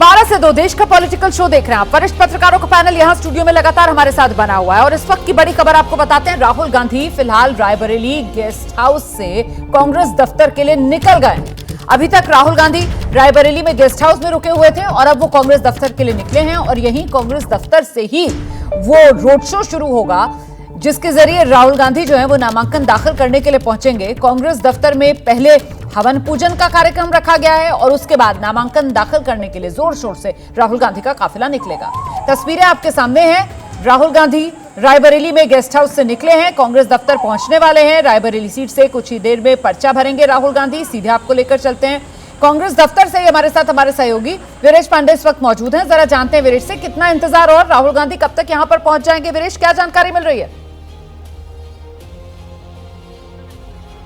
12 से 2 देश का पॉलिटिकल शो देख रहे हैं आप। वरिष्ठ पत्रकारों का पैनल यहां स्टूडियो में लगातार हमारे साथ बना हुआ है और इस वक्त की बड़ी खबर आपको बताते हैं। राहुल गांधी फिलहाल रायबरेली गेस्ट हाउस से कांग्रेस दफ्तर के लिए निकल गए। अभी तक राहुल गांधी रायबरेली में गेस्ट हाउस में रुके हुए थे और अब वो कांग्रेस दफ्तर के लिए निकले हैं और यहीं कांग्रेस दफ्तर से ही वो रोड शो शुरू होगा, जिसके जरिए राहुल गांधी जो है वो नामांकन दाखिल करने के लिए पहुंचेंगे। कांग्रेस दफ्तर में पहले हवन पूजन का कार्यक्रम रखा गया है और उसके बाद नामांकन दाखिल करने के लिए जोर शोर से राहुल गांधी का काफिला निकलेगा। तस्वीरें आपके सामने हैं। राहुल गांधी रायबरेली में गेस्ट हाउस से निकले हैं, कांग्रेस दफ्तर पहुंचने वाले हैं। रायबरेली सीट से कुछ ही देर में पर्चा भरेंगे राहुल गांधी। सीधे आपको लेकर चलते हैं कांग्रेस दफ्तर से। हमारे साथ हमारे सहयोगी वीरेश पांडे इस वक्त मौजूद हैं। जरा जानते हैं वीरेश से कितना इंतजार और राहुल गांधी कब तक यहां पर पहुंच जाएंगे। वीरेश, क्या जानकारी मिल रही है?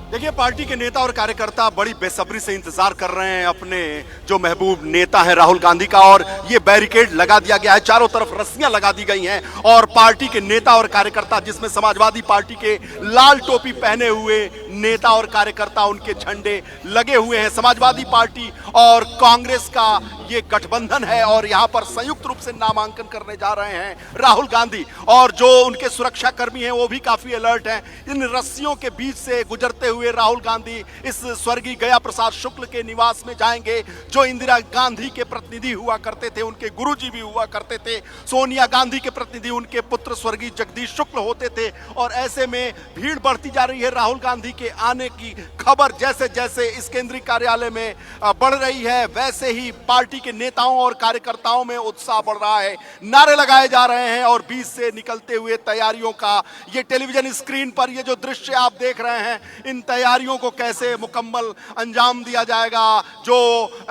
देखिए, पार्टी के नेता और कार्यकर्ता बड़ी बेसब्री से इंतजार कर रहे हैं अपने जो महबूब नेता है राहुल गांधी का। और ये बैरिकेड लगा दिया गया है, चारों तरफ रस्सियां लगा दी गई हैं और पार्टी के नेता और कार्यकर्ता, जिसमें समाजवादी पार्टी के लाल टोपी पहने हुए नेता और कार्यकर्ता, उनके झंडे लगे हुए हैं। समाजवादी पार्टी और कांग्रेस का ये गठबंधन है और यहाँ पर संयुक्त रूप से नामांकन करने जा रहे हैं राहुल गांधी। और जो उनके सुरक्षा कर्मी हैं वो भी काफी अलर्ट हैं। इन रस्सियों के बीच से गुजरते हुए राहुल गांधी इस स्वर्गीय गया प्रसाद शुक्ल के निवास में जाएंगे, जो इंदिरा गांधी के प्रतिनिधि हुआ करते थे, उनके गुरुजी भी हुआ करते थे। सोनिया गांधी के प्रतिनिधि उनके पुत्र स्वर्गीय जगदीश शुक्ल होते थे। और ऐसे में भीड़ बढ़ती जा रही है। राहुल गांधी के आने की खबर जैसे जैसे इस केंद्रीय कार्यालय में बढ़ रही है, वैसे ही पार्टी के नेताओं और कार्यकर्ताओं में उत्साह बढ़ रहा है। नारे लगाए जा रहे हैं और बीच से निकलते हुए तैयारियों का ये टेलीविजन स्क्रीन पर ये जो दृश्य आप देख रहे हैं, इन तैयारियों को कैसे मुकम्मल अंजाम दिया जाएगा। जो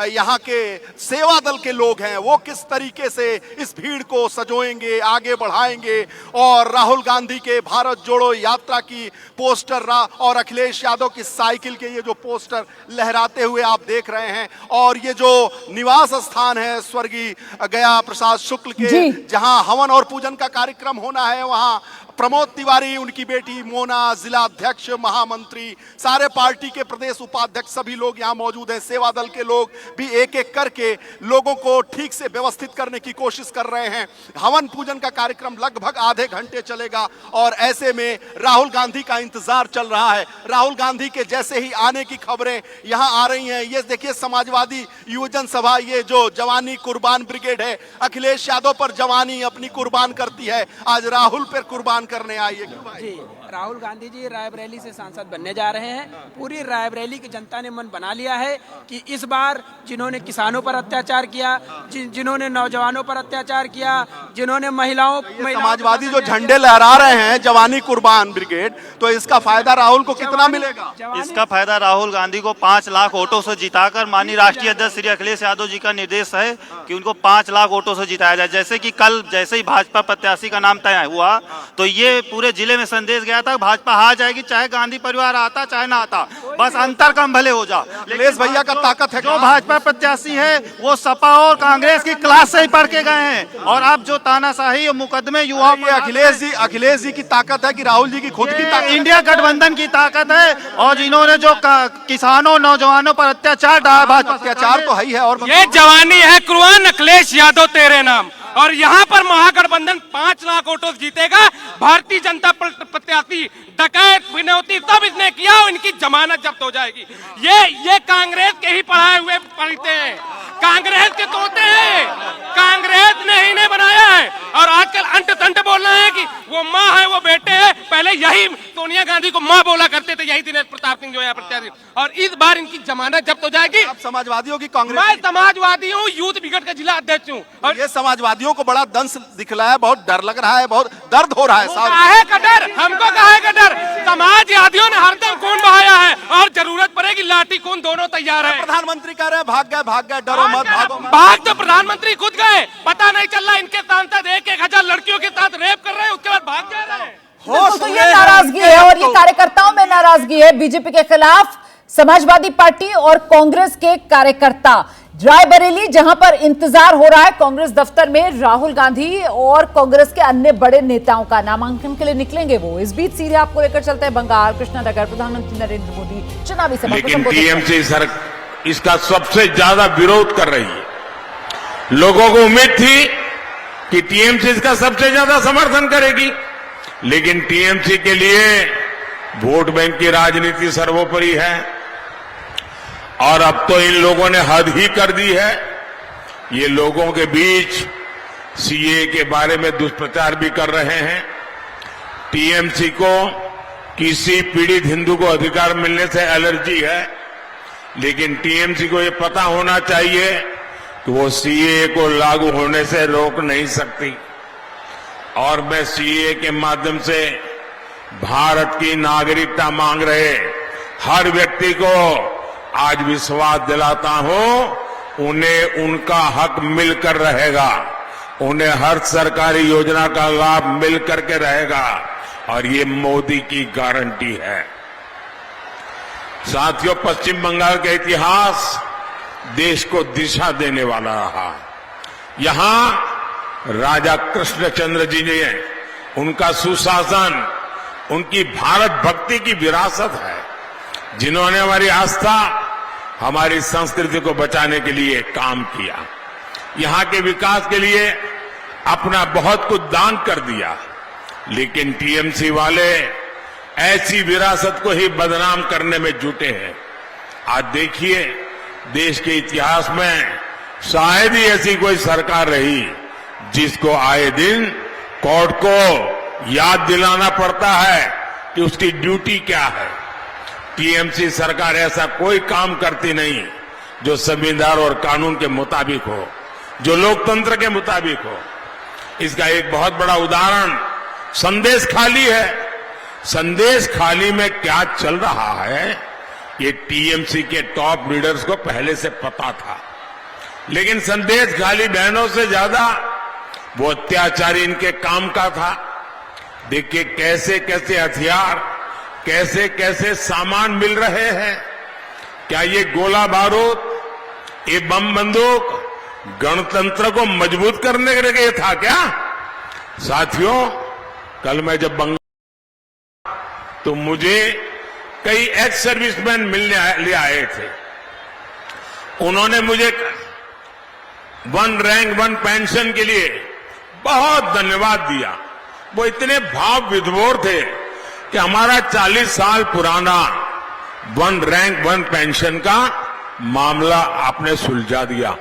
यहाँ के सेवा दल के लोग हैं वो किस तरीके से इस भीड़ को सजोएंगे, आगे बढ़ाएंगे। और राहुल गांधी के भारत जोड़ो यात्रा की पोस्टर और अखिलेश यादव की साइकिल के ये जो पोस्टर लहराते हुए आप देख रहे हैं। और ये जो निवास स्थान है स्वर्गीय गया प्रसाद शुक्ल के, जहां हवन और पूजन का कार्यक्रम होना है, वहां प्रमोद तिवारी, उनकी बेटी मोना, जिला अध्यक्ष, महामंत्री, सारे पार्टी के प्रदेश उपाध्यक्ष, सभी लोग यहाँ मौजूद हैं। सेवा दल के लोग भी एक एक करके लोगों को ठीक से व्यवस्थित करने की कोशिश कर रहे हैं। हवन पूजन का कार्यक्रम लगभग आधे घंटे चलेगा और ऐसे में राहुल गांधी का इंतजार चल रहा है। राहुल गांधी के जैसे ही आने की खबरें यहाँ आ रही हैं। ये देखिए, समाजवादी युवजन सभा, ये जो जवानी कुर्बान ब्रिगेड है, अखिलेश यादव पर जवानी अपनी कुर्बान करती है, आज राहुल पर कुर्बान करने आई है। जी, राहुल गांधी जी रायबरेली से सांसद बनने जा रहे हैं। पूरी रायबरेली की जनता ने मन बना लिया है कि इस बार जिन्होंने किसानों पर अत्याचार किया, जिन्होंने नौजवानों पर अत्याचार किया, जिन्होंने महिलाओं समाजवादी जो झंडे लहरा रहे हैं, जवानी कुर्बान ब्रिगेड, तो इसका फायदा राहुल को कितना मिलेगा? इसका फायदा राहुल गांधी को 5 लाख वोटों से जिताकर, माननीय राष्ट्रीय अध्यक्ष श्री अखिलेश यादव जी का निर्देश है कि उनको 5 लाख वोटों से जिताया जाए। जैसे कि कल जैसे ही भाजपा प्रत्याशी का नाम तय हुआ तो ये पूरे जिले में संदेश गया था, भाजपा हार जाएगी, चाहे गांधी परिवार आता चाहे ना आता, बस अंतर कम भले हो जा। अखिलेश भैया का ताकत है। जो भाजपा प्रत्याशी है वो सपा और कांग्रेस की क्लास से ही पढ़ के गए हैं और अब जो तानाशाही और मुकदमे युवाओं पर, अखिलेश जी की ताकत है कि राहुल जी की खुद की ताकत? इंडिया गठबंधन की ताकत है। और जिन्होंने जो किसानों नौजवानों पर अत्याचार डाला, भाजपा अत्याचार तो है ही है। और ये जवानी है कुर्बान, अखिलेश यादव तेरे नाम। और यहाँ पर महागठबंधन 5 लाख वोटों से जीतेगा। भारतीय जनता प्रत्याशी डकैत विनौती तब इसने किया, इनकी जमानत जब्त हो जाएगी। ये कांग्रेस के ही पढ़ाए हुए पढ़ते हैं, कांग्रेस के तोते हैं, कांग्रेस ने इन्हें बनाया है। और आजकल अंट तंट बोल रहे हैं कि वो माँ है वो बेटे है। पहले यही सोनिया गांधी को माँ बोला करते थे, यही दिनेश प्रताप सिंह जो है प्रत्याशी। और इस बार इनकी जमानत जब्त हो जाएगी। आप समाजवादियों की कांग्रेस? मैं समाजवादी हूँ, यूथ ब्रिगेड का जिला अध्यक्ष हूँ। और ये समाजवादियों को बड़ा दंश दिखला है, बहुत डर लग रहा है, बहुत दर्द हो रहा है साहब। काहे का डर? हमको काहे का डर? समाजवादियों ने हरदम खून बहाया है और जरूरत पड़ेगी लाठी खून दोनों तैयार है। प्रधानमंत्री कह रहे हैं भाग गए, डरो मत, भागो मत। भाग तो प्रधानमंत्री खुद गए, पता नहीं चल रहा इनके सांसद 1,000 लड़कियों के साथ रेप कर रहे हैं, उसके बाद भाग जा रहे हैं। तो ये नाराजगी है और ये कार्यकर्ताओं में नाराजगी है बीजेपी के खिलाफ। समाजवादी पार्टी और कांग्रेस के कार्यकर्ता रायबरेली, जहां पर इंतजार हो रहा है कांग्रेस दफ्तर में, राहुल गांधी और कांग्रेस के अन्य बड़े नेताओं का नामांकन के लिए निकलेंगे वो। इस बीच सीधे आपको लेकर चलते हैं बंगाल कृष्णानगर। प्रधानमंत्री नरेंद्र मोदी चुनावी सभा को संबोधित टीएमसी सर इसका सबसे ज्यादा विरोध कर रही है। लोगों को उम्मीद थी कि टीएमसी इसका सबसे ज्यादा समर्थन करेगी, लेकिन टीएमसी के लिए वोट बैंक की राजनीति सर्वोपरि है और अब तो इन लोगों ने हद ही कर दी है। ये लोगों के बीच सीए के बारे में दुष्प्रचार भी कर रहे हैं। टीएमसी को किसी पीड़ित हिंदू को अधिकार मिलने से एलर्जी है, लेकिन टीएमसी को ये पता होना चाहिए कि वो सीए को लागू होने से रोक नहीं सकती। और मैं सीए के माध्यम से भारत की नागरिकता मांग रहे हर व्यक्ति को आज विश्वास दिलाता हूं, उन्हें उनका हक मिलकर रहेगा, उन्हें हर सरकारी योजना का लाभ मिल करके रहेगा और ये मोदी की गारंटी है। साथियों, पश्चिम बंगाल का इतिहास देश को दिशा देने वाला रहा। यहां राजा कृष्णचंद्र जी ने, उनका सुशासन, उनकी भारत भक्ति की विरासत है, जिन्होंने हमारी आस्था, हमारी संस्कृति को बचाने के लिए काम किया, यहां के विकास के लिए अपना बहुत कुछ दान कर दिया। लेकिन टीएमसी वाले ऐसी विरासत को ही बदनाम करने में जुटे हैं। आज देखिए, देश के इतिहास में शायद ही ऐसी कोई सरकार रही जिसको आए दिन कोर्ट को याद दिलाना पड़ता है कि उसकी ड्यूटी क्या है। टीएमसी सरकार ऐसा कोई काम करती नहीं जो संविधान और कानून के मुताबिक हो, जो लोकतंत्र के मुताबिक हो। इसका एक बहुत बड़ा उदाहरण संदेश खाली है। संदेश खाली में क्या चल रहा है, ये टीएमसी के टॉप लीडर्स को पहले से पता था, लेकिन संदेश खाली बहनों से ज्यादा वो अत्याचारी इनके काम का था। देखिए कैसे कैसे हथियार, कैसे कैसे सामान मिल रहे हैं। क्या ये गोला बारूद, ये बम बंदूक गणतंत्र को मजबूत करने के लिए था क्या? साथियों, कल मैं जब बंगाल तो मुझे कई एक्स सर्विसमैन मिलने आए थे। उन्होंने मुझे वन रैंक वन पेंशन के लिए बहुत धन्यवाद दिया। वो इतने भाव विभोर थे कि हमारा 40 साल पुराना वन रैंक वन पेंशन का मामला आपने सुलझा दिया।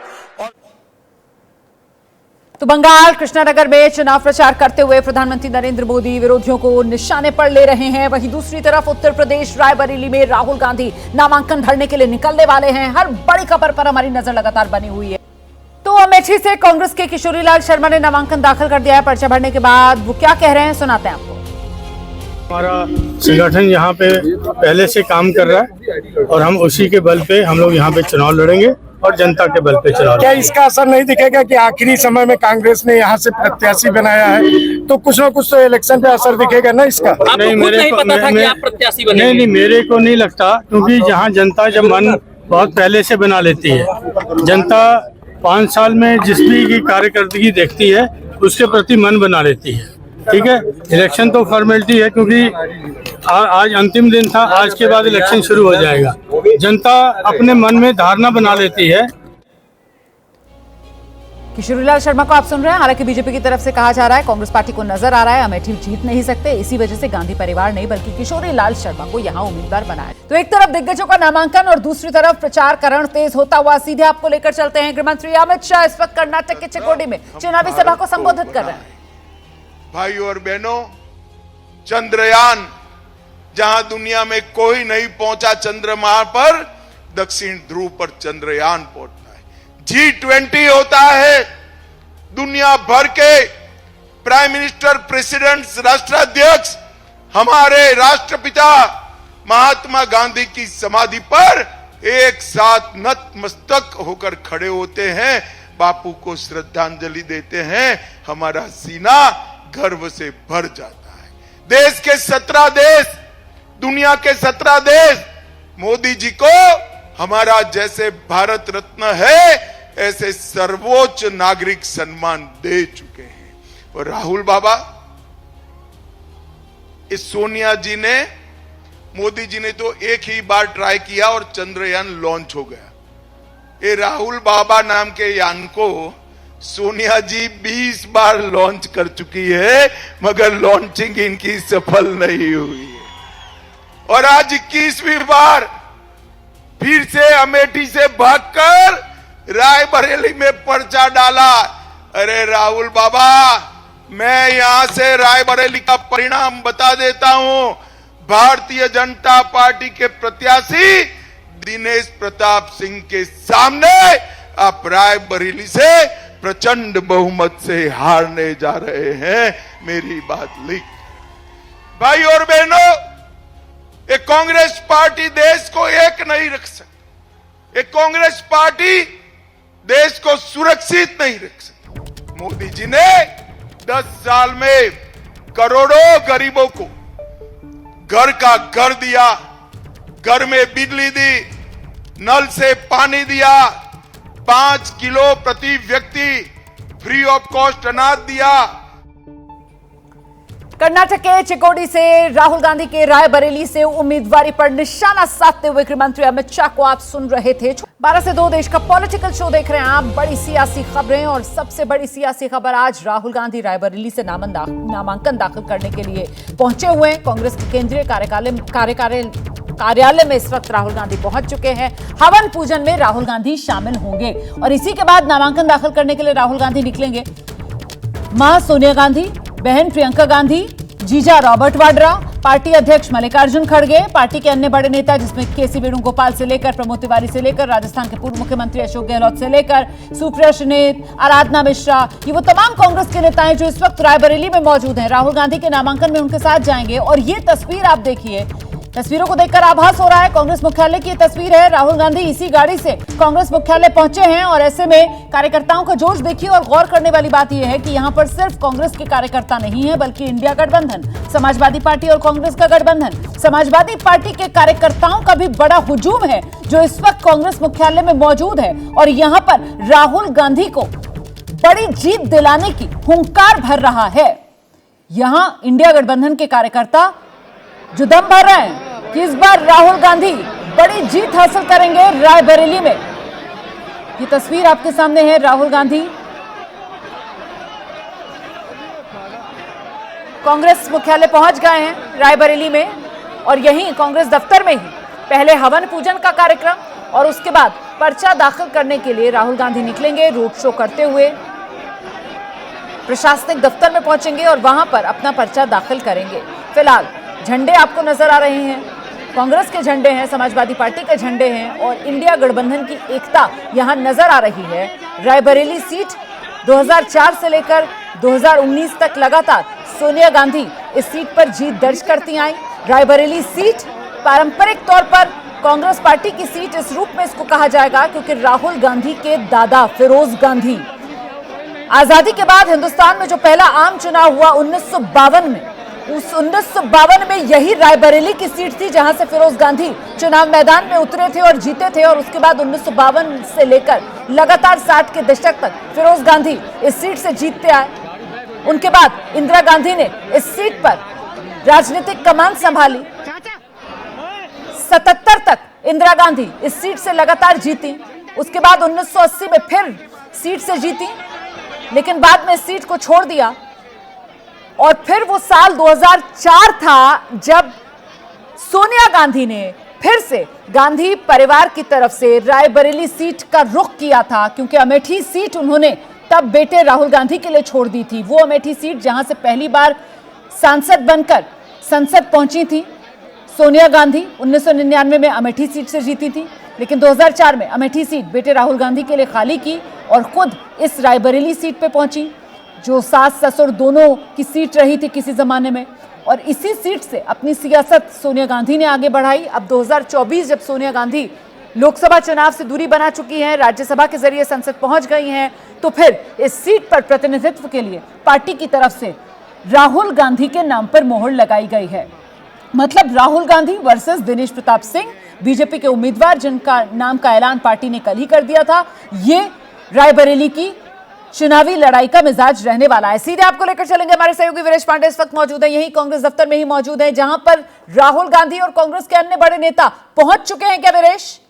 तो बंगाल कृष्णानगर में चुनाव प्रचार करते हुए प्रधानमंत्री नरेंद्र मोदी विरोधियों को निशाने पर ले रहे हैं। वहीं दूसरी तरफ उत्तर प्रदेश रायबरेली में राहुल गांधी नामांकन भरने के लिए निकलने वाले हैं। हर बड़ी खबर पर हमारी नजर लगातार बनी हुई है। तो अमेठी से कांग्रेस के किशोरीलाल शर्मा ने नामांकन दाखिल कर दिया है। पर्चा भरने के बाद वो क्या कह रहे हैं, सुनाते हैं आपको। हमारा संगठन यहाँ पे पहले से काम कर रहा है और हम उसी के बल पे हम लोग यहाँ पे चुनाव लड़ेंगे और जनता के बल पे चुनाव। क्या इसका असर नहीं दिखेगा कि आखिरी समय में कांग्रेस ने यहाँ से प्रत्याशी बनाया है, तो कुछ ना कुछ तो इलेक्शन पे असर दिखेगा ना इसका? नहीं, मेरे को नहीं, मेरे को नहीं लगता, क्योंकि जहाँ जनता जब मन बहुत पहले से बना लेती है, जनता 5 साल में जिस भी की कार्यकर्दगी देखती है उसके प्रति मन बना लेती है। ठीक है, इलेक्शन तो फॉर्मेलिटी है, क्योंकि आज अंतिम दिन था, आज के बाद इलेक्शन शुरू हो जाएगा। जनता अपने मन में धारणा बना लेती है। किशोरीलाल शर्मा को आप सुन रहे हैं। हालांकि बीजेपी की तरफ से कहा जा रहा है, कांग्रेस पार्टी को नजर आ रहा है अमेठी जीत नहीं सकते, इसी वजह से गांधी परिवार नहीं बल्कि किशोरीलाल शर्मा को यहां उम्मीदवार बनाया। तो एक तरफ दिग्गजों का नामांकन और दूसरी तरफ प्रचार करण तेज होता हुआ। सीधे आपको लेकर चलते हैं। गृहमंत्री अमित शाह इस वक्त कर्नाटक के चिकोडी में चुनावी सभा को संबोधित कर रहे हैं। भाइयों और बहनों, चंद्रयान जहां दुनिया में कोई नहीं पहुंचा चंद्रमा पर, दक्षिण ध्रुव पर चंद्रयान पहुंचना है। G20 होता है, दुनिया भर के प्राइम मिनिस्टर, प्रेसिडेंट्स, राष्ट्राध्यक्ष हमारे राष्ट्रपिता महात्मा गांधी की समाधि पर एक साथ नतमस्तक होकर खड़े होते हैं, बापू को श्रद्धांजलि देते हैं। हमारा सीना गर्व से भर जाता है। देश के 17 देश, दुनिया के 17 देश मोदी जी को हमारा जैसे भारत रत्न है ऐसे सर्वोच्च नागरिक सम्मान दे चुके हैं। और राहुल बाबा, इस सोनिया जी ने, मोदी जी ने तो एक ही बार ट्राई किया और चंद्रयान लॉन्च हो गया। ये राहुल बाबा नाम के यान को सोनिया जी 20 बार लॉन्च कर चुकी है, मगर लॉन्चिंग इनकी सफल नहीं हुई है। और आज 21वीं बार फिर से अमेठी से भागकर रायबरेली में पर्चा डाला। अरे राहुल बाबा, मैं यहां से रायबरेली का परिणाम बता देता हूं। भारतीय जनता पार्टी के प्रत्याशी दिनेश प्रताप सिंह के सामने आप रायबरेली से प्रचंड बहुमत से हारने जा रहे हैं। मेरी बात लिख। भाई और बहनों, एक कांग्रेस पार्टी देश को एक नहीं रख सकती। एक कांग्रेस पार्टी देश को सुरक्षित नहीं रख सकती। मोदी जी ने 10 साल में करोड़ों गरीबों को घर का घर दिया, घर में बिजली दी, नल से पानी दिया, 5 किलो प्रति व्यक्ति फ्री ऑफ कॉस्ट अनाज दिया। कर्नाटक के चिकोडी से राहुल गांधी के रायबरेली से उम्मीदवारी पर निशाना साधते हुए गृह मंत्री अमित शाह को आप सुन रहे थे। 12 से 2 देश का पॉलिटिकल शो देख रहे हैं आप। बड़ी सियासी खबरें और सबसे बड़ी सियासी खबर आज राहुल गांधी रायबरेली से नामांकन दाखिल करने के लिए पहुंचे हुए हैं। कांग्रेस के केंद्रीय कार्यालय में इस वक्त राहुल गांधी पहुंच चुके हैं। हवन पूजन में राहुल गांधी शामिल होंगे और इसी के बाद नामांकन दाखिल करने के लिए राहुल गांधी निकलेंगे। मां सोनिया गांधी, बहन प्रियंका गांधी, जीजा रॉबर्ट वाड्रा, पार्टी अध्यक्ष मल्लिकार्जुन खड़गे, पार्टी के अन्य बड़े नेता जिसमें केसी वेणुगोपाल से लेकर प्रमोद तिवारी से लेकर राजस्थान के पूर्व मुख्यमंत्री अशोक गहलोत से लेकर सुप्रिया श्रीनेत, आराधना मिश्रा, ये वो तमाम कांग्रेस के नेता हैं जो इस वक्त रायबरेली में मौजूद हैं। राहुल गांधी के नामांकन में उनके साथ जाएंगे और ये तस्वीर आप देखिए, तस्वीरों को देखकर आभास हो रहा है कांग्रेस मुख्यालय की ये तस्वीर है। राहुल गांधी इसी गाड़ी से कांग्रेस मुख्यालय पहुंचे हैं और ऐसे में कार्यकर्ताओं का जोश देखिए। और गौर करने वाली बात यह है कि यहां पर सिर्फ कांग्रेस के कार्यकर्ता नहीं है बल्कि इंडिया गठबंधन, समाजवादी पार्टी और कांग्रेस का गठबंधन, समाजवादी पार्टी के कार्यकर्ताओं का भी बड़ा हुजूम है जो इस वक्त कांग्रेस मुख्यालय में मौजूद है और यहां पर राहुल गांधी को बड़ी जीत दिलाने की हुंकार भर रहा है। यहां इंडिया गठबंधन के कार्यकर्ता जो दम भर रहे हैं कि इस बार राहुल गांधी बड़ी जीत हासिल करेंगे रायबरेली में। ये तस्वीर आपके सामने है। राहुल गांधी कांग्रेस मुख्यालय पहुंच गए हैं रायबरेली में और यहीं कांग्रेस दफ्तर में ही पहले हवन पूजन का कार्यक्रम और उसके बाद पर्चा दाखिल करने के लिए राहुल गांधी निकलेंगे। रोड शो करते हुए प्रशासनिक दफ्तर में पहुंचेंगे और वहां पर अपना पर्चा दाखिल करेंगे। फिलहाल झंडे आपको नजर आ रहे हैं, कांग्रेस के झंडे हैं, समाजवादी पार्टी के झंडे हैं और इंडिया गठबंधन की एकता यहां नजर आ रही है। रायबरेली सीट 2004 से लेकर 2019 तक लगातार सोनिया गांधी इस सीट पर जीत दर्ज करती आई। रायबरेली सीट पारंपरिक तौर पर कांग्रेस पार्टी की सीट इस रूप में इसको कहा जाएगा क्योंकि राहुल गांधी के दादा फिरोज गांधी आजादी के बाद हिंदुस्तान में जो पहला आम चुनाव हुआ 1952 में, उस 1952 में यही रायबरेली की सीट थी जहां से फिरोज गांधी चुनाव मैदान में उतरे थे और जीते थे। और उसके बाद 1952 से लेकर लगातार 60 के दशक तक फिरोज गांधी इस सीट से जीतते आए। उनके बाद इंदिरा गांधी ने इस सीट पर राजनीतिक कमान संभाली। 77 तक इंदिरा गांधी इस सीट से लगातार जीती। उसके बाद 1980 में फिर सीट से जीती लेकिन बाद में सीट को छोड़ दिया और फिर वो साल 2004 था जब सोनिया गांधी ने फिर से गांधी परिवार की तरफ से रायबरेली सीट का रुख किया था क्योंकि अमेठी सीट उन्होंने तब बेटे राहुल गांधी के लिए छोड़ दी थी। वो अमेठी सीट जहां से पहली बार सांसद बनकर संसद पहुंची थी सोनिया गांधी 1999 में अमेठी सीट से जीती थी लेकिन 2004 में अमेठी सीट बेटे राहुल गांधी के लिए खाली की और खुद इस रायबरेली सीट पे पहुंची जो सास ससुर दोनों की सीट रही थी किसी जमाने में। और इसी सीट से अपनी सियासत सोनिया गांधी ने आगे बढ़ाई। अब 2024 जब सोनिया गांधी लोकसभा चुनाव से दूरी बना चुकी हैं, राज्यसभा के जरिए संसद पहुंच गई हैं, तो फिर इस सीट पर प्रतिनिधित्व के लिए पार्टी की तरफ से राहुल गांधी के नाम पर मोहर लगाई गई है। मतलब राहुल गांधी वर्सेस दिनेश प्रताप सिंह, बीजेपी के उम्मीदवार जिनका नाम का ऐलान पार्टी ने कल ही कर दिया था। ये रायबरेली की चुनावी लड़ाई का मिजाज रहने वाला है। सीधे आपको लेकर चलेंगे, हमारे सहयोगी वीरेश पांडे इस वक्त मौजूद है, यही कांग्रेस दफ्तर में ही मौजूद है जहां पर राहुल गांधी और कांग्रेस के अन्य बड़े नेता पहुंच चुके हैं। क्या वीरेश?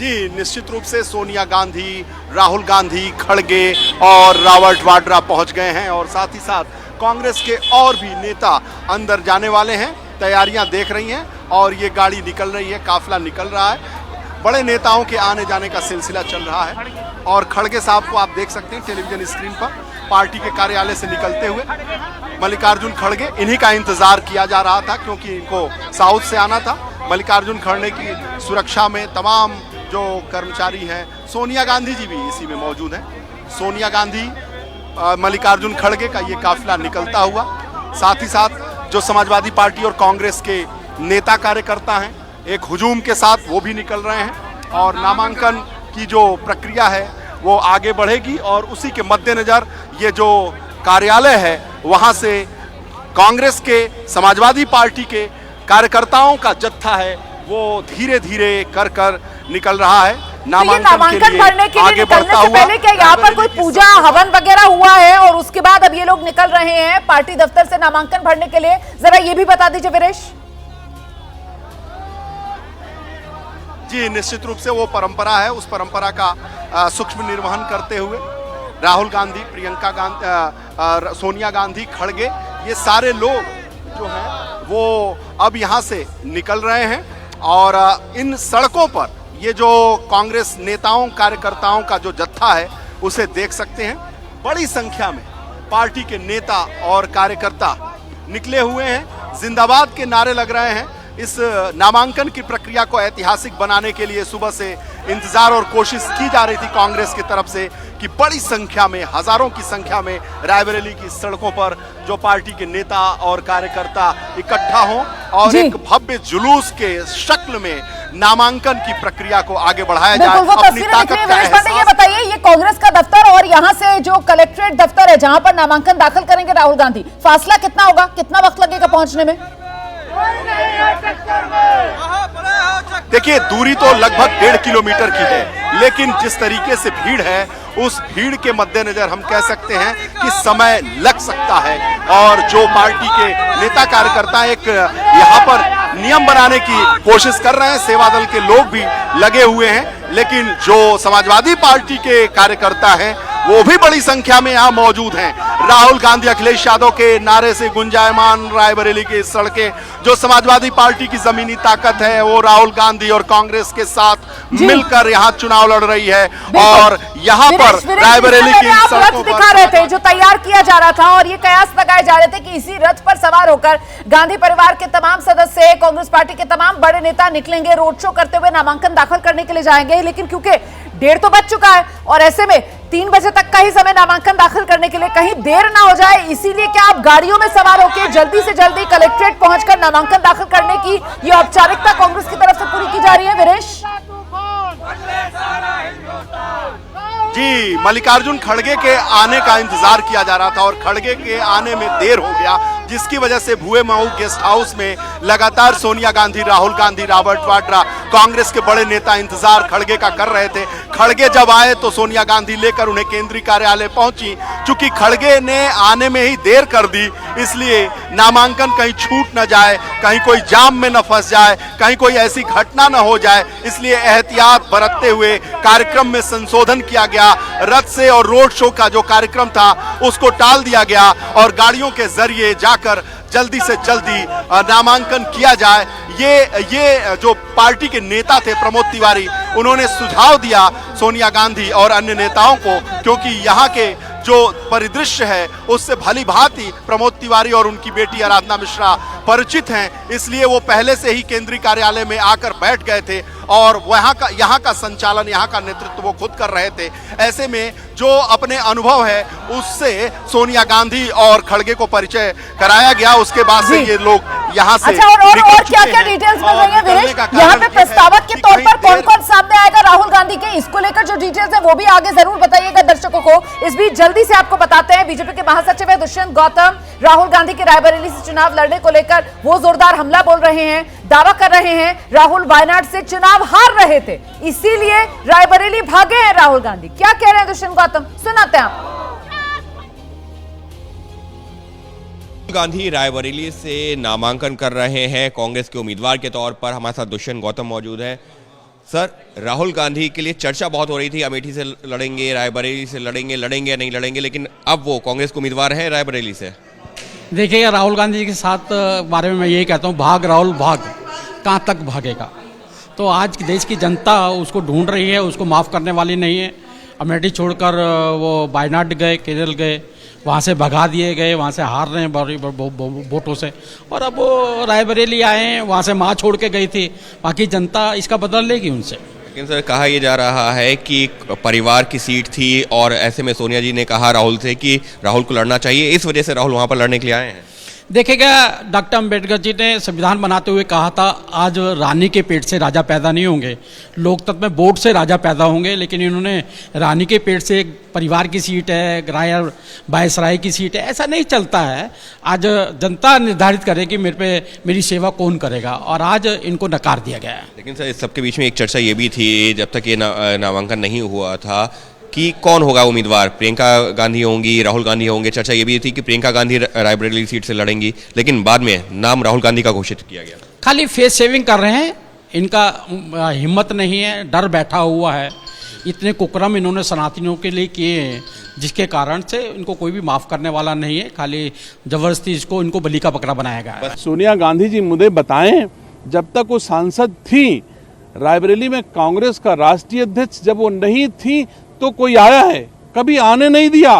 जी, निश्चित रूप से सोनिया गांधी, राहुल गांधी, खड़गे और रॉबर्ट वाड्रा पहुंच गए हैं और साथ ही साथ कांग्रेस के और भी नेता अंदर जाने वाले हैं। तैयारियां देख रही हैं और ये गाड़ी निकल रही है, काफिला निकल रहा है। बड़े नेताओं के आने जाने का सिलसिला चल रहा है और खड़गे साहब को आप देख सकते हैं टेलीविजन स्क्रीन पर पार्टी के कार्यालय से निकलते हुए। मल्लिकार्जुन खड़गे, इन्हीं का इंतजार किया जा रहा था क्योंकि इनको साउथ से आना था। मल्लिकार्जुन खड़गे की सुरक्षा में तमाम जो कर्मचारी हैं, सोनिया गांधी जी भी इसी में मौजूद हैं। सोनिया गांधी, मल्लिकार्जुन खड़गे का ये काफिला निकलता हुआ, साथ ही साथ जो समाजवादी पार्टी और कांग्रेस के नेता कार्यकर्ता हैं एक हुजूम के साथ वो भी निकल रहे हैं और नामांकन की जो प्रक्रिया है वो आगे बढ़ेगी और उसी के मद्देनजर ये जो कार्यालय है वहां से कांग्रेस के, समाजवादी पार्टी के कार्यकर्ताओं का जत्था है वो धीरे धीरे कर निकल रहा है नामांकन भरने के लिए। निकलने से पहले क्या यहाँ पर कोई पूजा हवन वगैरह हुआ है और उसके बाद अब ये लोग निकल रहे हैं पार्टी दफ्तर से नामांकन भरने के लिए? जरा ये भी बता दीजिए वीरेश। जी, निश्चित रूप से वो परंपरा है, उस परंपरा का सूक्ष्म निर्वहन करते हुए राहुल गांधी, प्रियंका गांधी, सोनिया गांधी, खड़गे, ये सारे लोग जो हैं वो अब यहाँ से निकल रहे हैं और इन सड़कों पर ये जो कांग्रेस नेताओं कार्यकर्ताओं का जो जत्था है उसे देख सकते हैं। बड़ी संख्या में पार्टी के नेता और कार्यकर्ता निकले हुए हैं, जिंदाबाद के नारे लग रहे हैं। इस नामांकन की प्रक्रिया को ऐतिहासिक बनाने के लिए सुबह से इंतजार और कोशिश की जा रही थी कांग्रेस की तरफ से कि बड़ी संख्या में, हजारों की संख्या में रायबरेली की सड़कों पर जो पार्टी के नेता और कार्यकर्ता इकट्ठा हों और एक भव्य जुलूस के शक्ल में नामांकन की प्रक्रिया को आगे बढ़ाया जाए। अपनी ताकत का एहसास। ये बताइए, ये कांग्रेस का दफ्तर और यहाँ से जो कलेक्ट्रेट दफ्तर है जहाँ पर नामांकन दाखिल करेंगे राहुल गांधी, फासला कितना होगा, कितना वक्त लगेगा पहुंचने में? देखिए, दूरी तो लगभग 1.5 किलोमीटर की है, लेकिन जिस तरीके से भीड़ है उस भीड़ के मद्देनजर हम कह सकते हैं कि समय लग सकता है और जो पार्टी के नेता कार्यकर्ता एक यहाँ पर नियम बनाने की कोशिश कर रहे हैं, सेवा दल के लोग भी लगे हुए हैं, लेकिन जो समाजवादी पार्टी के कार्यकर्ता हैं वो भी बड़ी संख्या में यहाँ मौजूद हैं। राहुल गांधी, अखिलेश यादव के नारे से गुंजायमान रायबरेली की सड़कें, जो समाजवादी पार्टी की जमीनी ताकत है वो राहुल गांधी और कांग्रेस के साथ मिलकर यहाँ चुनाव लड़ रही है और यहाँ पर रायबरेली की सड़कों पर दिखा रहे थे जो तैयार किया जा रहा था और ये कयास लगाए जा रहे थे कि इसी रथ पर सवार होकर गांधी परिवार के तमाम सदस्य, कांग्रेस पार्टी के तमाम बड़े नेता निकलेंगे, रोड शो करते हुए नामांकन दाखिल करने के लिए जाएंगे। लेकिन क्योंकि 1:30 तो बज चुका है और ऐसे में 3 बजे तक का ही समय नामांकन दाखिल करने के लिए, कहीं देर ना हो जाए, इसीलिए क्या आप गाड़ियों में सवार होकर जल्दी से जल्दी कलेक्ट्रेट पहुंचकर नामांकन दाखिल करने की ये औपचारिकता कांग्रेस की तरफ से पूरी की जा रही है? वीरेश जी, मल्लिकार्जुन खड़गे के आने का इंतजार किया जा रहा था और खड़गे के आने में देर हो गया, जिसकी वजह से भुए मऊ गेस्ट हाउस में लगातार सोनिया गांधी, राहुल गांधी, रॉबर्ट वाड्रा, कांग्रेस के बड़े नेता इंतजार खड़गे का कर रहे थे। खड़गे जब आए तो सोनिया गांधी लेकर उन्हें केंद्रीय कार्यालय पहुंची। चूंकि खड़गे ने आने में ही देर कर दी, इसलिए नामांकन कहीं छूट न जाए, कहीं कोई जाम में न फंस जाए, कहीं कोई ऐसी घटना न हो जाए, इसलिए एहतियात बरतते हुए कार्यक्रम में संशोधन किया गया। रथ से और रोड शो का जो कार्यक्रम था उसको टाल दिया गया और गाड़ियों के जरिए जाकर जल्दी से जल्दी नामांकन किया जाए। ये जो पार्टी के नेता थे प्रमोद तिवारी, उन्होंने सुझाव दिया सोनिया गांधी और अन्य नेताओं को, क्योंकि यहाँ के जो परिदृश्य है उससे भली भांति प्रमोद तिवारी और उनकी बेटी आराधना मिश्रा परिचित हैं, इसलिए वो पहले से ही केंद्रीय कार्यालय में आकर बैठ गए थे और यहाँ का संचालन, यहाँ का नेतृत्व वो खुद कर रहे थे। ऐसे में जो अपने अनुभव है उससे सोनिया गांधी और खड़गे को परिचय कराया गया, उसके बाद से ये लोग यहाँ से और क्या डिटेल्स मिल रही है वीरेश? यहाँ पे प्रस्तावक के तौर पर कौन कौन सामने आएगा राहुल गांधी के, इसको लेकर जो डिटेल्स है वो भी आगे जरूर बताइएगा दर्शकों को। इस बीच जल्दी से आपको बताते हैं, बीजेपी के महासचिव है दुष्यंत गौतम, राहुल गांधी के रायबरेली से चुनाव लड़ने को लेकर वो जोरदार हमला बोल रहे हैं, दावा कर रहे हैं राहुल वायनाड से चुनाव हार रहे थे, इसीलिए रायबरेली भागे हैं राहुल गांधी। क्या कह रहे हैं दुष्यंत गौतम, सुनाते हैं आप। गांधी रायबरेली से नामांकन कर रहे हैं कांग्रेस के उम्मीदवार के तौर पर। हमारे साथ दुष्यंत गौतम मौजूद है। सर, राहुल गांधी के लिए चर्चा बहुत हो रही थी, अमेठी से लड़ेंगे, रायबरेली से लड़ेंगे या नहीं लड़ेंगे, लेकिन अब वो कांग्रेस को उम्मीदवार है रायबरेली से। देखिएगा, राहुल गांधी के साथ बारे में मैं यही कहता हूँ, भाग राहुल भाग, कहाँ तक भागेगा। तो आज देश की जनता उसको ढूंढ रही है, उसको माफ़ करने वाली नहीं है। अमेठी छोड़कर वो वायनाड गए, केरल गए, वहाँ से भगा दिए गए, वहाँ से हार रहे हैं वोटों से, और अब वो रायबरेली आए हैं, वहाँ से माँ छोड़ के गई थी। बाकी जनता इसका बदल लेगी उनसे। लेकिन सर, कहा यह जा रहा है कि परिवार की सीट थी और ऐसे में सोनिया जी ने कहा राहुल से कि राहुल को लड़ना चाहिए, इस वजह से राहुल वहाँ पर लड़ने के लिए आए हैं। देखिएगा, डॉक्टर अंबेडकर जी ने संविधान बनाते हुए कहा था, आज रानी के पेट से राजा पैदा नहीं होंगे, लोकतंत्र में वोट से राजा पैदा होंगे। लेकिन इन्होंने रानी के पेट से, एक परिवार की सीट है, रायर बायसराय की सीट है, ऐसा नहीं चलता है। आज जनता निर्धारित करे कि मेरी सेवा कौन करेगा, और आज इनको नकार दिया गया है। लेकिन सर, इस सबके बीच में एक चर्चा ये भी थी, जब तक ये नामांकन नहीं हुआ था, कि कौन होगा उम्मीदवार, प्रियंका गांधी होंगी, राहुल गांधी होंगे। चर्चा ये भी थी कि प्रियंका गांधी रायबरेली सीट से लड़ेंगी, लेकिन बाद में नाम राहुल गांधी का घोषित किया गया। खाली फेस सेविंग कर रहे हैं, इनका हिम्मत नहीं है, डर बैठा हुआ है। इतने कुकर्म इन्होंने सनातनियों के लिए किए हैं, जिसके कारण से इनको कोई भी माफ़ करने वाला नहीं है। खाली जबरदस्ती इनको बलि का बकरा बनाया गया है। सोनिया गांधी जी मुझे बताएं, जब तक वो सांसद थी रायबरेली में, कांग्रेस का राष्ट्रीय अध्यक्ष जब वो नहीं थी तो कोई आया है? कभी आने नहीं दिया।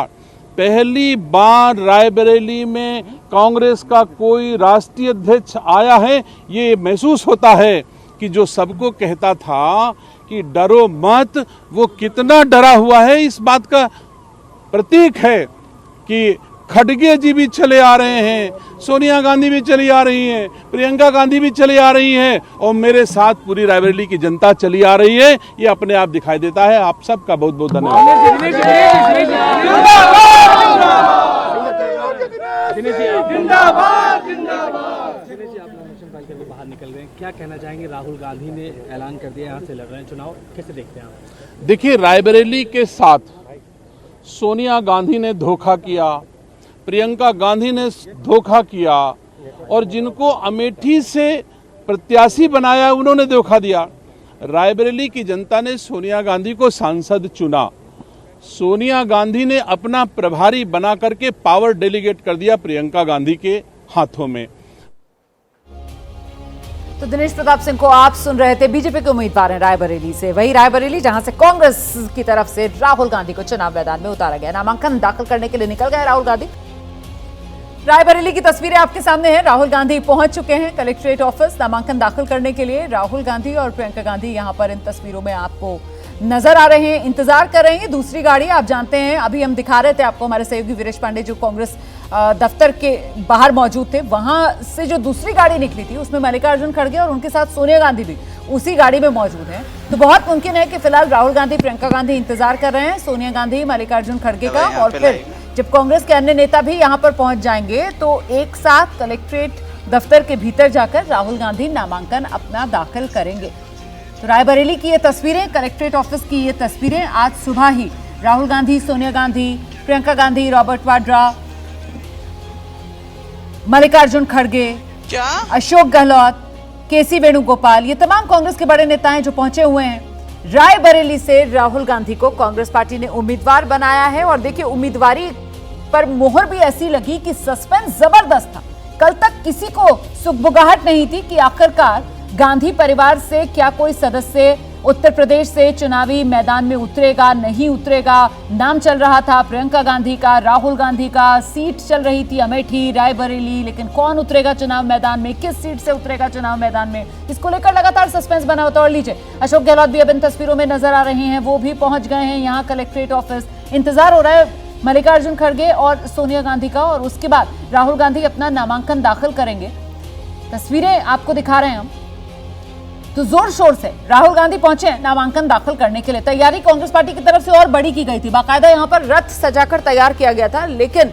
पहली बार रायबरेली में कांग्रेस का कोई राष्ट्रीय अध्यक्ष आया है। ये महसूस होता है कि जो सबको कहता था कि डरो मत, वो कितना डरा हुआ है। इस बात का प्रतीक है कि खड़गे जी भी चले आ रहे हैं, सोनिया गांधी भी चली आ रही हैं, प्रियंका गांधी भी चली आ रही हैं, और मेरे साथ पूरी रायबरेली की जनता चली आ रही है। ये अपने आप दिखाई देता है। आप सबका बहुत बहुत धन्यवाद। बाहर निकल रहे हैं, क्या कहना चाहेंगे? राहुल गांधी ने ऐलान कर दिया यहाँ से लड़ रहे हैं चुनाव, कैसे देखते हैं आप? देखिए, रायबरेली के साथ सोनिया गांधी ने धोखा किया, प्रियंका गांधी ने धोखा किया, और जिनको अमेठी से प्रत्याशी बनाया उन्होंने धोखा दिया। रायबरेली की जनता ने सोनिया गांधी को सांसद चुना। सोनिया गांधी ने अपना प्रभारी बना करके पावर डेलीगेट कर दिया प्रियंका गांधी के हाथों में। तो दिनेश प्रताप सिंह को आप सुन रहे थे, बीजेपी के उम्मीदवार हैं रायबरेली से, वही रायबरेली जहां से कांग्रेस की तरफ से राहुल गांधी को चुनाव मैदान में उतारा गया। नामांकन दाखिल करने के लिए निकल गए राहुल गांधी। रायबरेली की तस्वीरें आपके सामने हैं। राहुल गांधी पहुंच चुके हैं कलेक्ट्रेट ऑफिस नामांकन दाखिल करने के लिए। राहुल गांधी और प्रियंका गांधी यहां पर इन तस्वीरों में आपको नजर आ रहे हैं, इंतजार कर रहे हैं। दूसरी गाड़ी आप जानते हैं, अभी हम दिखा रहे थे आपको, हमारे सहयोगी वीरेश पांडे जो कांग्रेस दफ्तर के बाहर मौजूद थे, वहां से जो दूसरी गाड़ी निकली थी उसमें मल्लिकार्जुन खड़गे और उनके साथ सोनिया गांधी भी उसी गाड़ी में मौजूद हैं। तो बहुत मुमकिन है कि फिलहाल राहुल गांधी, प्रियंका गांधी इंतजार कर रहे हैं सोनिया गांधी, मल्लिकार्जुन खड़गे का, और फिर जब कांग्रेस के अन्य नेता भी यहां पर पहुंच जाएंगे तो एक साथ कलेक्ट्रेट दफ्तर के भीतर जाकर राहुल गांधी नामांकन अपना दाखिल करेंगे। तो रायबरेली की ये तस्वीरें, कलेक्ट्रेट ऑफिस की ये तस्वीरें, आज सुबह ही राहुल गांधी, सोनिया गांधी, प्रियंका गांधी, रॉबर्ट वाड्रा, मल्लिकार्जुन खड़गे, अशोक गहलोत, केसी वेणुगोपाल, ये तमाम कांग्रेस के बड़े नेता हैं जो पहुंचे हुए हैं। रायबरेली से राहुल गांधी को कांग्रेस पार्टी ने उम्मीदवार बनाया है, और देखिए उम्मीदवारी पर मोहर भी ऐसी लगी कि सस्पेंस जबरदस्त था। कल तक किसी को सुगबुगाहट नहीं थी कि आखिरकार गांधी परिवार से क्या कोई सदस्य उत्तर प्रदेश से चुनावी मैदान में उतरेगा, नहीं उतरेगा। नाम चल रहा था प्रियंका गांधी का, राहुल गांधी का, सीट चल रही थी अमेठी, रायबरेली, लेकिन कौन उतरेगा चुनाव मैदान में, किस सीट से उतरेगा चुनाव मैदान में, इसको लेकर लगातार सस्पेंस बना होता है। और लीजिए, अशोक गहलोत भी अब इन तस्वीरों में नजर आ रहे हैं, वो भी पहुंच गए हैं यहाँ कलेक्ट्रेट ऑफिस। इंतजार हो रहा है मल्लिकार्जुन खड़गे और सोनिया गांधी का, और उसके बाद राहुल गांधी अपना नामांकन दाखिल करेंगे। तस्वीरें आपको दिखा रहे हैं हम। तो जोर शोर से राहुल गांधी पहुंचे नामांकन दाखिल करने के लिए। तैयारी कांग्रेस पार्टी की तरफ से और बड़ी की गई थी, बाकायदा यहां पर रथ सजाकर तैयार किया गया था, लेकिन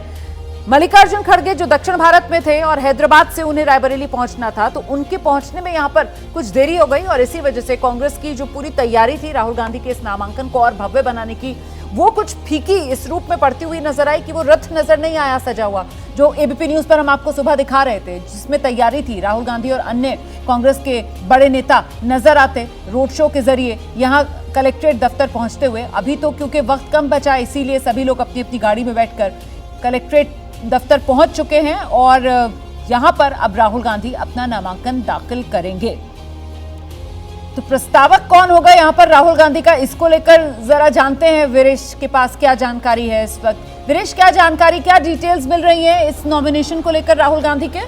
मल्लिकार्जुन खड़गे जो दक्षिण भारत में थे और हैदराबाद से उन्हें रायबरेली पहुंचना था, तो उनके पहुंचने में यहां पर कुछ देरी हो गई और इसी वजह से कांग्रेस की जो पूरी तैयारी थी राहुल गांधी के इस नामांकन को और भव्य बनाने की, वो कुछ फीकी इस रूप में पड़ती हुई नजर आई कि वो रथ नजर नहीं आया सजा हुआ, जो एबीपी न्यूज पर हम आपको सुबह दिखा रहे थे, जिसमें तैयारी थी। राहुल गांधी और अन्य कांग्रेस के बड़े नेता नजर आते रोड शो के जरिए यहां कलेक्ट्रेट दफ्तर पहुंचते हुए। अभी तो क्योंकि वक्त कम बचा, इसीलिए सभी लोग अपनी अपनी गाड़ी में बैठकर कलेक्ट्रेट दफ्तर पहुंच चुके हैं और यहां पर अब राहुल गांधी अपना नामांकन दाखिल करेंगे। तो प्रस्तावक कौन होगा यहां पर राहुल गांधी का, इसको लेकर जरा जानते हैं वीरेश के पास क्या जानकारी है इस वक्त। वीरेश, क्या जानकारी, क्या डिटेल्स मिल रही है इस नॉमिनेशन को लेकर राहुल गांधी के?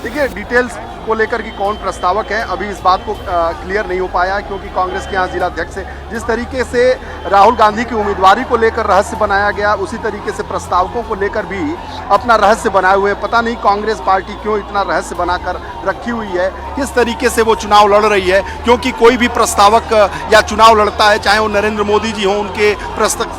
देखिए, डिटेल्स को लेकर कि कौन प्रस्तावक है अभी इस बात को क्लियर नहीं हो पाया, क्योंकि कांग्रेस के यहाँ जिला अध्यक्ष से जिस तरीके से राहुल गांधी की उम्मीदवारी को लेकर रहस्य बनाया गया, उसी तरीके से प्रस्तावकों को लेकर भी अपना रहस्य बनाए हुए। पता नहीं कांग्रेस पार्टी क्यों इतना रहस्य बनाकर रखी हुई है, किस तरीके से वो चुनाव लड़ रही है, क्योंकि कोई भी प्रस्तावक या चुनाव लड़ता है, चाहे वो नरेंद्र मोदी जी हों, उनके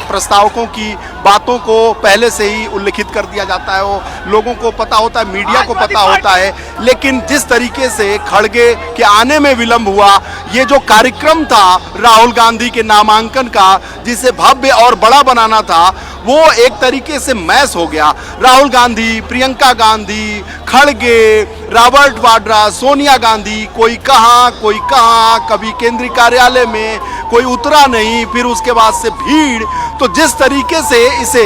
प्रस्तावकों की बातों को पहले से ही उल्लिखित कर दिया जाता है, वो लोगों को पता होता है, मीडिया को पता होता है। लेकिन जिस तरीके से खड़गे के आने में विलंब हुआ, ये जो कार्यक्रम था राहुल गांधी के नामांकन का, जिसे भव्य और बड़ा बनाना था, वो एक तरीके से मैस हो गया। राहुल गांधी, प्रियंका गांधी, खड़गे, रॉबर्ट वाड्रा, सोनिया गांधी, कोई कहां, कभी केंद्रीय कार्यालय में, कोई उतरा नहीं, फिर उसके बाद से भीड़। तो जिस तरीके से इसे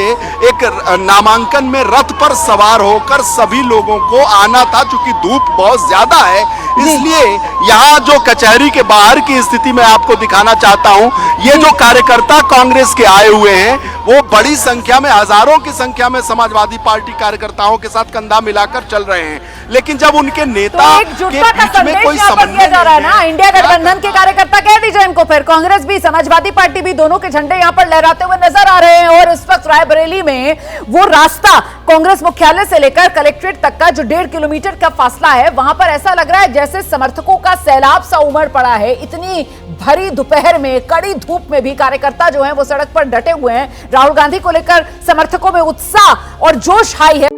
एक नामांकन में रथ पर सवार होकर सभी लोगों को आना था, चूंकि धूप बहुत ज्यादा है, इसलिए यहाँ जो कचहरी के बाहर की स्थिति मैं आपको दिखाना चाहता हूँ। ये जो कार्यकर्ता कांग्रेस के आए हुए हैं, वो बड़ी संख्या में, हजारों की संख्या में समाजवादी पार्टी कार्यकर्ताओं के साथ कंधा मिलाकर चल रहे हैं। लेकिन जब उनके नेता तो के बीच में कोई समन्वय जा रहा है ना, इंडिया गठबंधन के कार्यकर्ता कह दीजिए इनको, फिर कांग्रेस भी समाजवादी पार्टी भी, दोनों के झंडे यहाँ पर लहराते हुए नजर आ रहे हैं। और इस वक्त रायबरेली में वो रास्ता कांग्रेस मुख्यालय से लेकर कलेक्ट्रेट तक का जो 1.5 किलोमीटर का फासला है, वहां पर ऐसा लग रहा है जैसे समर्थकों का सैलाब सा उमड़ पड़ा है। इतनी भरी दोपहर में, कड़ी धूप में भी कार्यकर्ता जो हैं वो सड़क पर डटे हुए हैं। राहुल गांधी को लेकर समर्थकों में उत्साह और जोश हाई है।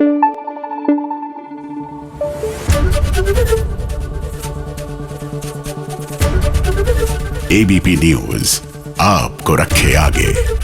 एबीपी न्यूज आपको रखे आगे।